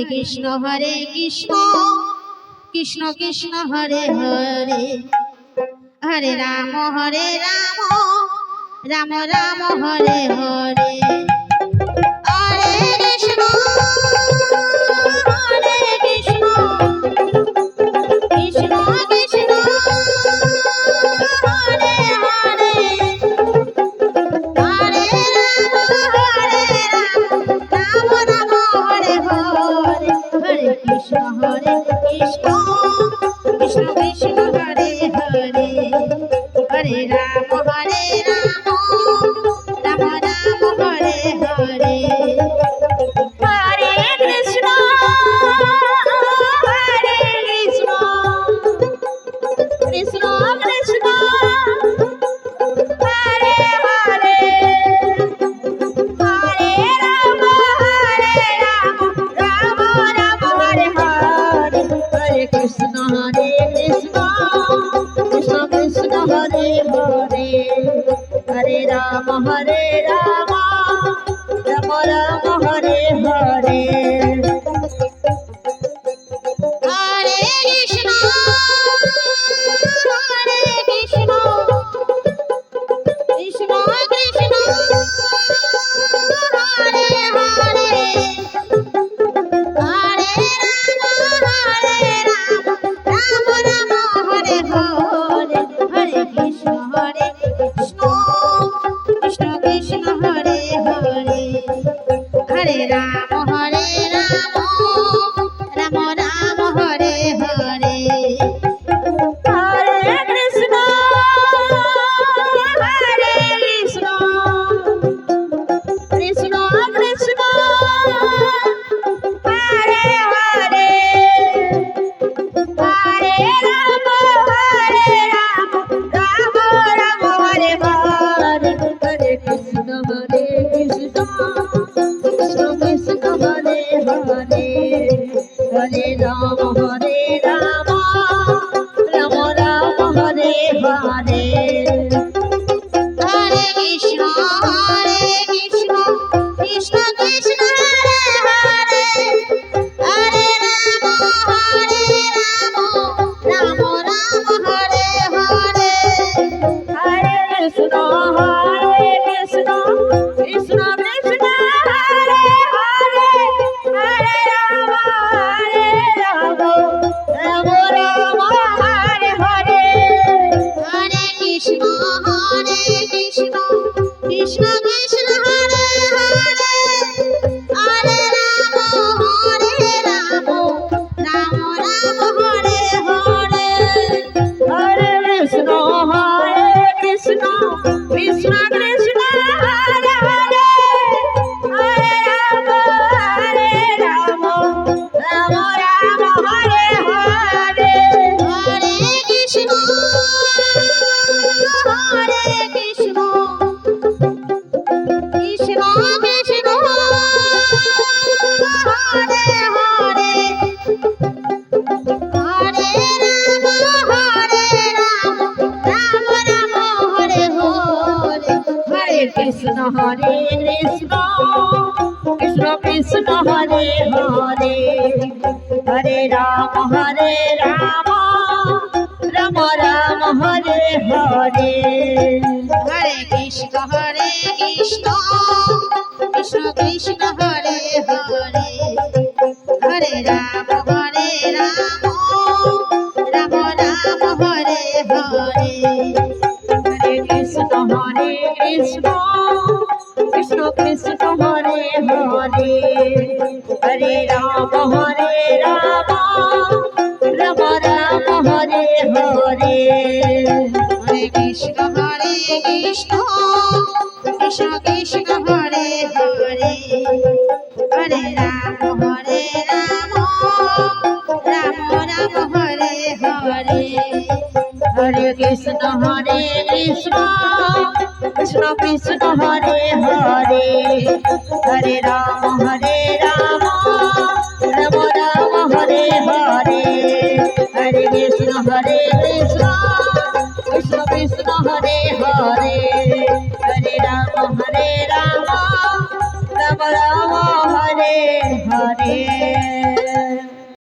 Krishna Krishna Krishna Hare Hare Hare Ram Ram Ram Hare Hare Hare Krishna Krishna Krishna Hare Hare Hare Ram Ram Hare Hare Hare Krishna Krishna Krishna Hare Hare Hare Ram Ram Ram Hare Hare Krishna Krishna Hare Hare Hare Ram Ram Ram Hare Hare Hare Krishna Krishna Krishna Hare Hare Hare Ram Ram Ram Hare Hare Hare Krishna Krishna Krishna Hare Hare Hare Ram Ram Hare Hare Hare Krishna Krishna Krishna Hare Hare Hare Ram Ram Ram Hare Hare Hare Krishna Krishna Krishna Hare Hare Hare Ram Ram Ram Hare Hare Hare Krishna Krishna Krishna Hare Hare Hare Ram Ram Ram Hare Hare Hare Krishna Krishna Krishna Hare Hare Hare Ram Ram Ram Hare Hare Hare Krishna Krishna Krishna Krishna Hare Hare Hare Ram Ram Ram Hare Hare Hare Krishna Krishna Krishna Krishna Hare Hare Hare Ram Ram Ram Hare Hare Hare Krishna Krishna Krishna Krishna Hare Hare Hare Ram Ram Ram Hare Hare Hare Krishna Krishna Krishna Krishna Hare Hare Hare Ram Ram Ram Hare Hare Hare Krishna Krishna Krishna Hare Hare Hare Ram Ram Ram Hare Hare Hare Krishna Krishna Krishna Hare Hare Hare Ram Ram Ram Hare Hare Hare Krishna Krishna Krishna Hare Hare Hare Ram Ram Ram Hare Hare Hare Krishna Krishna Krishna Hare Hare Hare Ram Ram Hare Hare Hare Krishna Krishna Krishna Hare Hare Hare Ram Ram Ram Hare Hare Hare Krishna Krishna Krishna Hare Hare